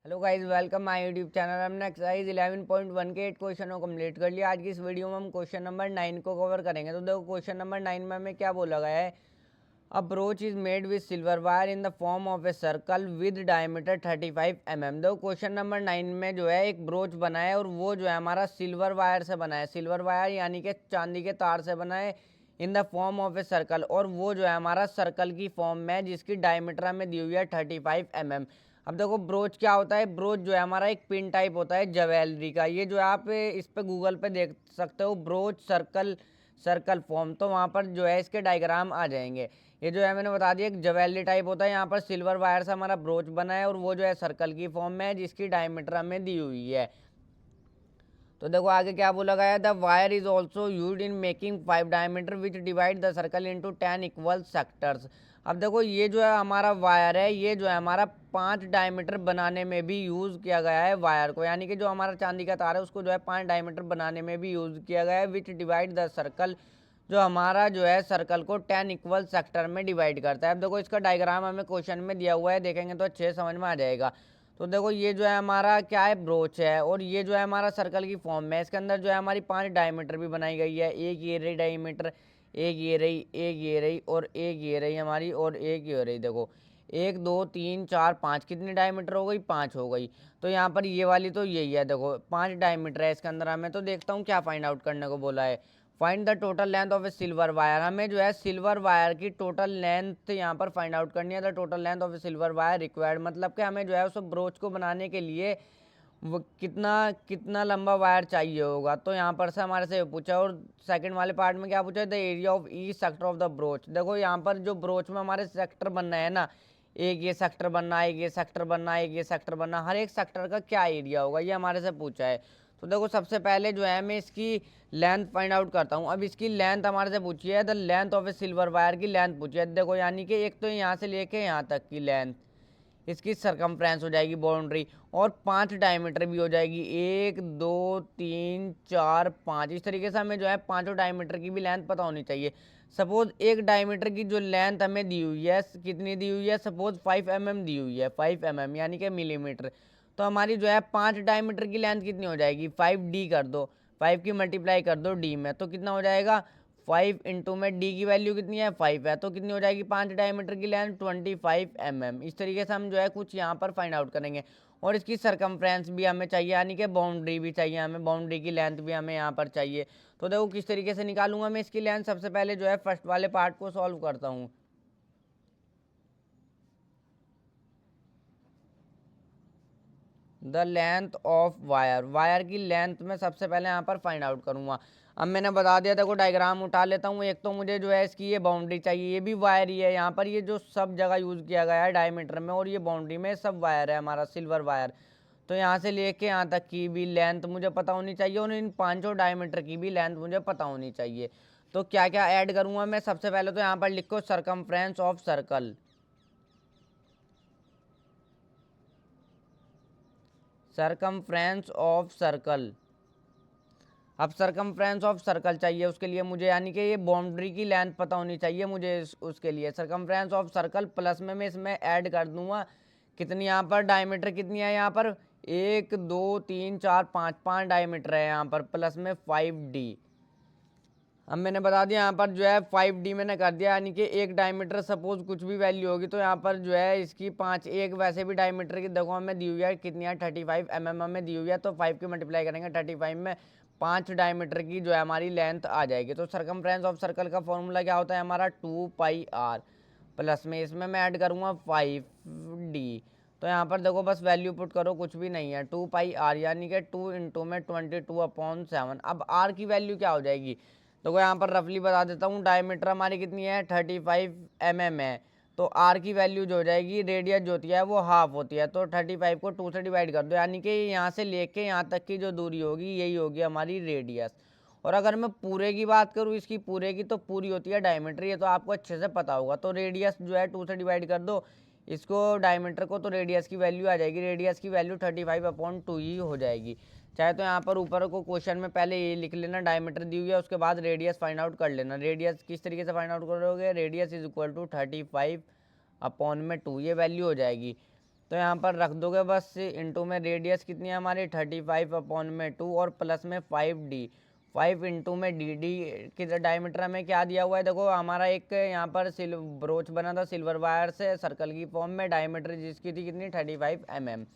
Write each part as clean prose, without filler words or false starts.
Hello guys, welcome my YouTube channel. हमने exercise 11.1 के 8 क्वेश्चनों को कंप्लीट कर लिया। आज की इस वीडियो में हम क्वेश्चन नंबर 9 को कवर करेंगे। तो देखो, क्वेश्चन नंबर 9 में हमें क्या बोला गया है। A brooch is made with silver wire in the form of a circle with diameter 35 mm। देखो, क्वेश्चन नंबर 9 में जो है एक ब्रोच बना है और वो जो है हमारा सिल्वर वायर से बना है। सिल्वर वायर यानी कि चांदी के तार से बना है इन the form of a circle, और वो जो है हमारा सर्कल की फॉर्म में है जिसकी डायमीटर हमें दी हुई है 35 mm। अब देखो, ब्रोच क्या होता है। ब्रोच जो है हमारा एक पिन टाइप होता है ज्वेलरी का। ये जो है आप इस पे गूगल पे देख सकते हो, ब्रोच सर्कल सर्कल फॉर्म, तो वहाँ पर जो है इसके डायग्राम आ जाएंगे। ये जो है मैंने बता दिया, एक ज्वेलरी टाइप होता है। यहाँ पर सिल्वर वायर से हमारा ब्रोच बना है और वो जो है सर्कल की फॉर्म में है जिसकी डायमीटर हमें दी हुई है। तो देखो आगे क्या बोला गया है। The wire is also use in making 5 diameter which divide the circle into 10 equal sectors. अब देखो, ये जो है हमारा वायर है, ये जो है हमारा 5 डायमीटर बनाने में भी यूज़ किया गया है वायर को। यानी कि जो हमारा चांदी का तार है उसको जो है 5 डायमीटर बनाने में भी यूज़ किया गया है। विच डिवाइड द सर्कल, जो हमारा जो है सर्कल को 10 इक्वल सेक्टर में डिवाइड करता है। अब देखो, इसका डायग्राम हमें क्वेश्चन में दिया हुआ है, देखेंगे तो अच्छे समझ में आ जाएगा। तो देखो, ये जो है हमारा क्या है, ब्रोच है, और ये जो है हमारा सर्कल की फॉर्म में है। इसके अंदर जो है हमारी 5 डायमीटर भी बनाई गई है। एक ये रही डायमीटर, एक ये रही, एक ये रही, और एक ये रही हमारी, और एक ये रही। देखो, 1 2 3 4 5, कितनी डायमीटर हो गई, 5 हो गई। तो यहाँ पर ये वाली तो यही है। देखो, 5 डायमीटर है इसके अंदर। हमें तो देखता हूँ क्या फाइंड आउट करने को बोला है। Find the total length of A silver wire. हमें जो है सिल्वर वायर की टोटल लेंथ यहाँ पर फाइंड आउट करनी है। The total length of A silver wire required, मतलब कि हमें जो है उस ब्रोच को बनाने के लिए वो कितना कितना लंबा वायर चाहिए होगा। तो यहाँ पर से हमारे से पूछा, और सेकंड वाले पार्ट में क्या पूछा है, the area of each sector of the broach. देखो, यहाँ पर जो ब्रोच में हमारे सेक्टर बनना है ना, एक ये सेक्टर बनना है, एक ये सेक्टर बनना है, एक ये सेक्टर बनना, हर एक सेक्टर का क्या एरिया होगा ये हमारे से पूछा है। तो देखो, सबसे पहले जो है मैं इसकी लेंथ फाइंड आउट करता हूँ। अब इसकी लेंथ हमारे से पूछी है, the length of A silver wire की लेंथ पूछी है। देखो, यानी कि एक तो यहाँ से लेके यहाँ तक की लेंथ, इसकी सरकमफ्रेंस हो जाएगी बाउंड्री, और 5 डायमीटर भी हो जाएगी। 1 2 3 4 5, इस तरीके से हमें जो है पांचों डायमीटर की भी लेंथ पता होनी चाहिए। सपोज एक डायमीटर की जो लेंथ हमें दी हुई है, कितनी दी हुई है, सपोज 5 mm दी हुई है, 5 mm यानी कि मिलीमीटर। तो हमारी जो है 5 डायमीटर की लेंथ कितनी हो जाएगी, 5d कर दो, 5 की मल्टीप्लाई कर दो डी में, तो कितना हो जाएगा 5 इंटू में डी की वैल्यू कितनी है, 5 है, तो कितनी हो जाएगी 5 डायमीटर की लेंथ 25 mm। इस तरीके से हम जो है कुछ यहाँ पर फाइंड आउट करेंगे। और इसकी सरकमफ्रेंस भी हमें चाहिए, यानी कि बाउंड्री भी चाहिए हमें, बाउंड्री की लेंथ भी हमें यहाँ पर चाहिए। तो देखो किस तरीके से निकालूंगा मैं इसकी लेंथ। सबसे पहले जो है फर्स्ट वाले पार्ट को सॉल्व करता हूँ। The length of wire, wire की लेंथ में सबसे पहले यहाँ पर फाइंड आउट करूंगा। अब मैंने बता दिया, देखो डायग्राम उठा लेता हूँ। एक तो मुझे जो है इसकी ये बाउंड्री चाहिए, ये भी वायर ही है। यहाँ पर ये जो सब जगह यूज़ किया गया है डायमीटर में और ये बाउंड्री में, सब वायर है हमारा सिल्वर वायर। तो यहाँ से लेके यहाँ तक की भी लेंथ मुझे पता होनी चाहिए, और इन पांचों डायमीटर की भी लेंथ मुझे पता होनी चाहिए। तो क्या क्या ऐड करूँगा मैं, सबसे पहले तो यहाँ पर लिखो circumference of circle. Circumference of circle. अब सरकमफ्रेंस ऑफ सर्कल चाहिए उसके लिए मुझे, यानी कि ये बाउंड्री की लेंथ पता होनी चाहिए मुझे। उसके लिए सरकमफ्रेंस ऑफ सर्कल प्लस में मैं इसमें ऐड कर दूंगा कितनी, यहाँ पर डायमीटर कितनी है, यहाँ पर 1 2 3 4 5, 5 डायमीटर है यहाँ पर, प्लस में 5d। अब मैंने बता दिया यहाँ पर जो है 5d मैंने कर दिया, यानी कि एक डायमीटर सपोज कुछ भी वैल्यू होगी तो यहाँ पर जो है इसकी 5, एक वैसे भी डायमीटर की देखो हमें दी हुई है कितनी है, 35 mm हमें दी हुई है। तो 5 की मल्टीप्लाई करेंगे 35 में, 5 डायमीटर की जो है हमारी लेंथ आ जाएगी। तो सरकमफ्रेंस ऑफ सर्कल का फॉर्मूला क्या होता है हमारा, 2πr, प्लस में इसमें मैं ऐड करूँगा 5d। तो यहाँ पर देखो बस वैल्यू पुट करो, कुछ भी नहीं है, 2πr यानी कि 2 इंटू में 22/7। अब r की वैल्यू क्या हो जाएगी, तो यहाँ पर रफली बता देता हूँ। डायमीटर हमारी कितनी है, 35 mm है। तो आर की वैल्यू जो हो जाएगी, रेडियस जो होती है वो हाफ होती है, तो 35 को 2 से डिवाइड कर दो, यानी कि यहाँ से लेके यहाँ तक की जो दूरी होगी यही होगी हमारी रेडियस। और अगर मैं पूरे की बात करूँ, इसकी पूरे की, तो पूरी होती है डायमीटर, ये तो आपको अच्छे से पता होगा। तो रेडियस जो है 2 से डिवाइड कर दो इसको, डायमीटर को, तो रेडियस की वैल्यू आ जाएगी। रेडियस की वैल्यू 35/2 ही हो जाएगी। चाहे तो यहाँ पर ऊपर को क्वेश्चन में पहले ये लिख लेना, डायमीटर दी हुई है, उसके बाद रेडियस फाइंड आउट कर लेना। रेडियस किस तरीके से फाइंड आउट करोगे, रेडियस इज इक्वल टू 35/2, ये वैल्यू हो जाएगी। तो यहाँ पर रख दोगे बस, इंटू में रेडियस कितनी है हमारी 35/2 और प्लस में 5d, 5 इंटू में डी की डायमीटर हमें क्या दिया हुआ है, देखो हमारा एक यहाँ पर ब्रोच बना था सिल्वर वायर से सर्कल की फॉर्म में, डायमीटर जिसकी थी कितनी 35 mm।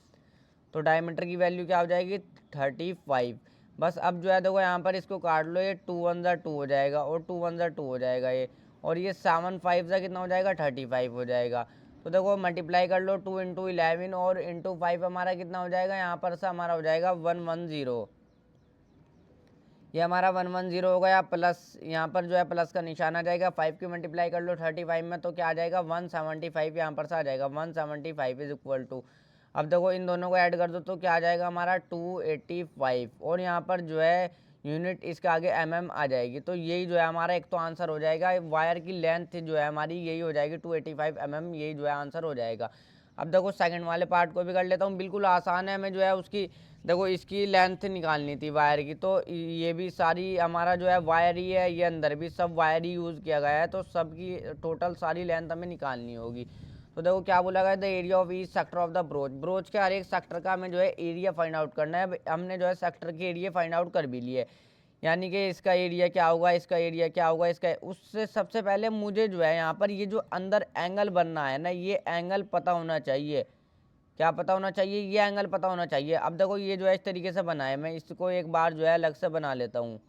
तो डायमीटर की वैल्यू क्या हो जाएगी 35। बस अब जो है देखो यहाँ पर इसको काट लो, ये 2 1 2 हो जाएगा और 2 1 2 हो जाएगा ये, और ये 7 5 सा कितना हो जाएगा 35 हो जाएगा। तो देखो मल्टीप्लाई कर लो 2 इंटू 11 और इंटू 5 हमारा कितना हो जाएगा, यहाँ पर से हमारा हो जाएगा 110। ये हमारा 110 हो गया, प्लस यहाँ पर जो है प्लस का निशान आ जाएगा, 5 की मल्टीप्लाई कर लो 35 में तो क्या आ जाएगा 175, यहाँ पर से आ जाएगा 175 इज इक्वल टू, अब देखो इन दोनों को ऐड कर दो तो क्या आ जाएगा हमारा 285, और यहाँ पर जो है यूनिट इसके आगे mm आ जाएगी। तो यही जो है हमारा एक तो आंसर हो जाएगा, वायर की लेंथ जो है हमारी यही हो जाएगी 285 mm, यही जो है आंसर हो जाएगा। अब देखो सेकंड वाले पार्ट को भी कर लेता हूँ, बिल्कुल आसान है, हमें जो है उसकी देखो इसकी लेंथ निकालनी थी वायर की, तो ये भी सारी हमारा जो है वायर ही है, ये अंदर भी सब वायर ही यूज़ किया गया है, तो सबकी टोटल सारी लेंथ हमें निकालनी होगी। तो देखो क्या बोला गया, the area of each sector of the broach, broach के हर एक सेक्टर का हमें जो है एरिया फाइंड आउट करना है। हमने जो है सेक्टर के एरिया फाइंड आउट कर भी लिए, यानी कि इसका एरिया क्या होगा, इसका एरिया क्या होगा, इसका, उससे सबसे पहले मुझे जो है यहाँ पर ये जो अंदर एंगल बनना है ना, ये एंगल पता होना चाहिए। क्या पता होना चाहिए, ये एंगल पता होना चाहिए। अब देखो ये जो है इस तरीके से बना है, मैं इसको एक बार जो है अलग से बना लेता हूँ।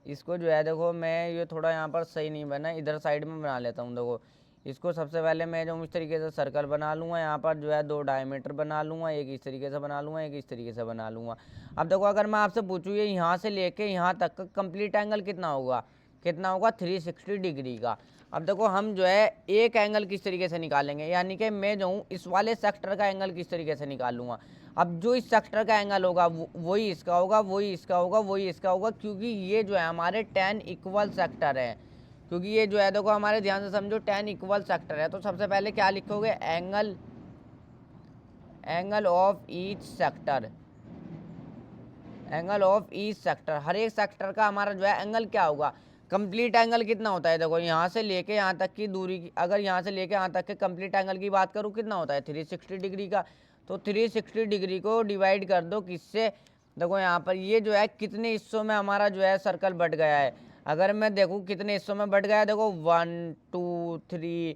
इसको जो है देखो मैं ये थोड़ा यहाँ पर सही नहीं बना, इधर साइड में बना लेता हूँ। देखो इसको सबसे पहले मैं जो इस तरीके से सर्कल बना लूँगा, यहाँ पर जो है 2 डायमीटर बना लूँगा, एक इस तरीके से बना लूँगा, एक इस तरीके से बना लूँगा। अब देखो अगर मैं आपसे पूछूँ ये यहाँ से लेके यहाँ तक का कंप्लीट एंगल कितना होगा, कितना होगा 360 डिग्री का। अब देखो हम जो है एक एंगल किस तरीके से निकालेंगे, यानी कि मैं जो हूँ इस वाले सेक्टर का एंगल किस तरीके से निकालूंगा। अब जो इस सेक्टर का एंगल होगा वही इसका होगा, वही इसका होगा, वही इसका होगा, क्योंकि ये जो है हमारे 10 इक्वल सेक्टर है। क्योंकि ये जो है देखो हमारे ध्यान से समझो 10 इक्वल सेक्टर है, तो सबसे पहले क्या लिखोगे, angle, angle of each sector, angle of each sector, हर एक सेक्टर का हमारा जो है एंगल क्या होगा। कंप्लीट एंगल कितना होता है, देखो यहाँ से लेके यहाँ तक की दूरी की, अगर यहाँ से लेके यहाँ तक के कंप्लीट एंगल की बात करूँ कितना होता है 360 डिग्री का। तो 360 डिग्री को डिवाइड कर दो किससे, देखो यहाँ पर ये जो है कितने हिस्सों में हमारा जो है सर्कल बट गया है। अगर मैं देखूँ कितने हिस्सों में बट गया है, देखो 1 2 3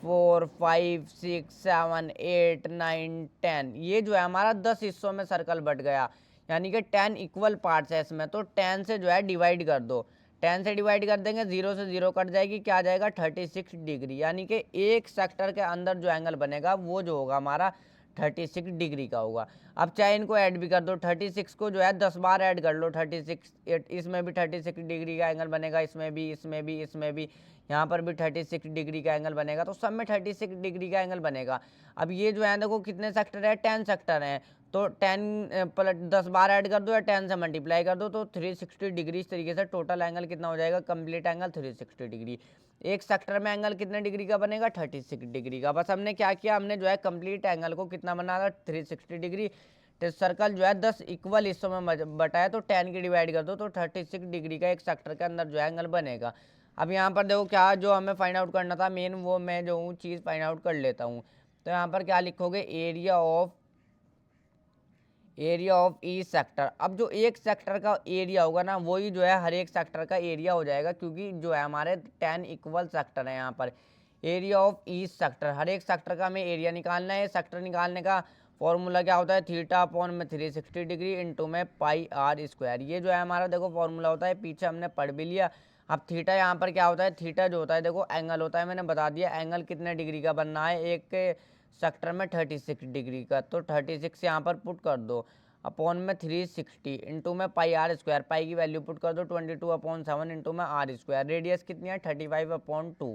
4 5 6 7 8 9 10, ये जो है हमारा 10 हिस्सों में सर्कल बट गया, यानी कि 10 इक्वल पार्ट्स है इसमें। तो 10 से जो है डिवाइड कर दो, 10 से डिवाइड कर देंगे, 0 से 0 कट जाएगी, क्या आ जाएगा 36 डिग्री, यानी कि एक सेक्टर के अंदर जो एंगल बनेगा वो जो होगा हमारा 36 डिग्री का होगा। अब चाहे इनको ऐड भी कर दो, 36 को जो है 10 बार ऐड कर लो, 36 इसमें भी 36 डिग्री का एंगल बनेगा, इसमें भी, इसमें भी, इसमें भी, यहाँ पर भी 36 डिग्री का एंगल बनेगा, तो सब में 36 डिग्री का एंगल बनेगा। अब ये जो है देखो कितने सेक्टर है, 10 सेक्टर हैं, तो 10 प्लस 10 बार ऐड कर दो या 10 से मल्टीप्लाई कर दो, तो 360 डिग्री, इस तरीके से टोटल एंगल कितना हो जाएगा, कंप्लीट एंगल 360 डिग्री। एक सेक्टर में एंगल कितने डिग्री का बनेगा 36 डिग्री का। बस हमने क्या किया, हमने जो है कंप्लीट एंगल को कितना बनाया 360 डिग्री। तो सर्कल जो है 10 इक्वल हिस्सों में बटा है, तो 10 की डिवाइड कर दो तो 36 डिग्री का एक सेक्टर के अंदर जो है एंगल बनेगा। अब यहाँ पर देखो क्या जो हमें फाइंड आउट करना था मेन, वो मैं जो हूँ चीज़ फाइंड आउट कर लेता हूँ। तो यहाँ पर क्या लिखोगे, एरिया ऑफ ईच सेक्टर। अब जो एक सेक्टर का एरिया होगा ना वही जो है हर एक सेक्टर का एरिया हो जाएगा, क्योंकि जो है हमारे 10 इक्वल सेक्टर है यहाँ पर। एरिया ऑफ ईच सेक्टर, हर एक सेक्टर का हमें एरिया निकालना है। सेक्टर निकालने का फॉर्मूला क्या होता है, थीटा अपॉन में 360 डिग्री इंटू में पाई आर स्क्वायर। ये जो है हमारा देखो फॉर्मूला होता है, पीछे हमने पढ़ भी लिया। अब थीटा यहाँ पर क्या होता है, थीटा जो होता है देखो एंगल होता है, मैंने बता दिया एंगल कितने डिग्री का बनना है एक सेक्टर में 36 डिग्री का। तो 36 यहाँ पर पुट कर दो अपॉन में 360 इंटू में पाई आर स्क्वायर, पाई की वैल्यू पुट कर दो 22/7 इंटू में आर स्क्वायर। रेडियस कितनी है 35/2,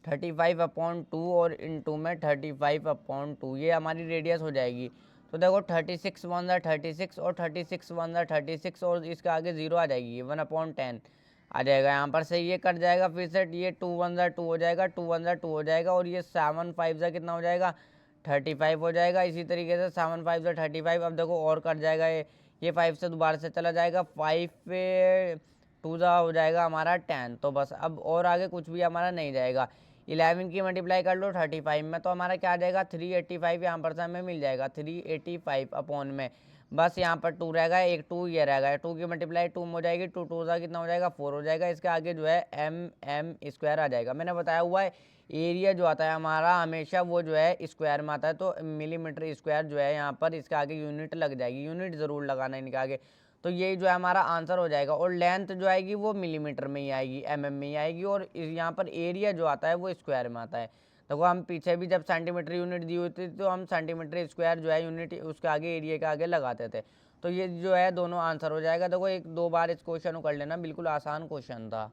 35/2 और इंटू में 35/2, ये हमारी रेडियस हो जाएगी। तो देखो 36 1 36 और 36 1 36 और इसके आगे 0 आ जाएगी, 1/10 आ जाएगा यहाँ पर से, ये कट जाएगा, फिर से ये 2 1 2 हो जाएगा, 2 1 2 हो जाएगा, और ये 7 5 कितना हो जाएगा 35 हो जाएगा। इसी तरीके से 7 5 35। अब देखो और कट जाएगा, ये 5 से दोबारा से चला जाएगा, 5 पे 2 हो जाएगा हमारा 10। तो बस अब और आगे कुछ भी हमारा नहीं जाएगा। 11 की मल्टीप्लाई कर लो 35 में, तो हमारा क्या आ जाएगा 385 यहाँ पर से हमें मिल जाएगा 385 अपॉन में बस यहाँ पर 2 रहेगा, एक 2 ये रहेगा, 2 की मल्टीप्लाई 2 में हो जाएगी, 2 2 का कितना हो जाएगा 4 हो जाएगा, इसके आगे जो है एम स्क्वायर आ जाएगा। मैंने बताया हुआ है एरिया जो आता है हमारा हमेशा वो जो है स्क्वायर में आता है, तो मिलीमीटर स्क्वायर जो है यहाँ पर इसके आगे यूनिट लग जाएगी, यूनिट ज़रूर लगाना इनके आगे। तो ये जो है हमारा आंसर हो जाएगा। और लेंथ जो आएगी वो मिलीमीटर में ही आएगी, एमएम में ही आएगी, और यहाँ पर एरिया जो आता है वो स्क्वायर में आता है। देखो हम पीछे भी जब सेंटीमीटर यूनिट दी होती थी तो हम सेंटीमीटर स्क्वायर जो है यूनिट उसके आगे एरिया के आगे लगाते थे। तो ये जो है दोनों आंसर हो जाएगा। देखो एक दो बार इस क्वेश्चन को कर लेना, बिल्कुल आसान क्वेश्चन था।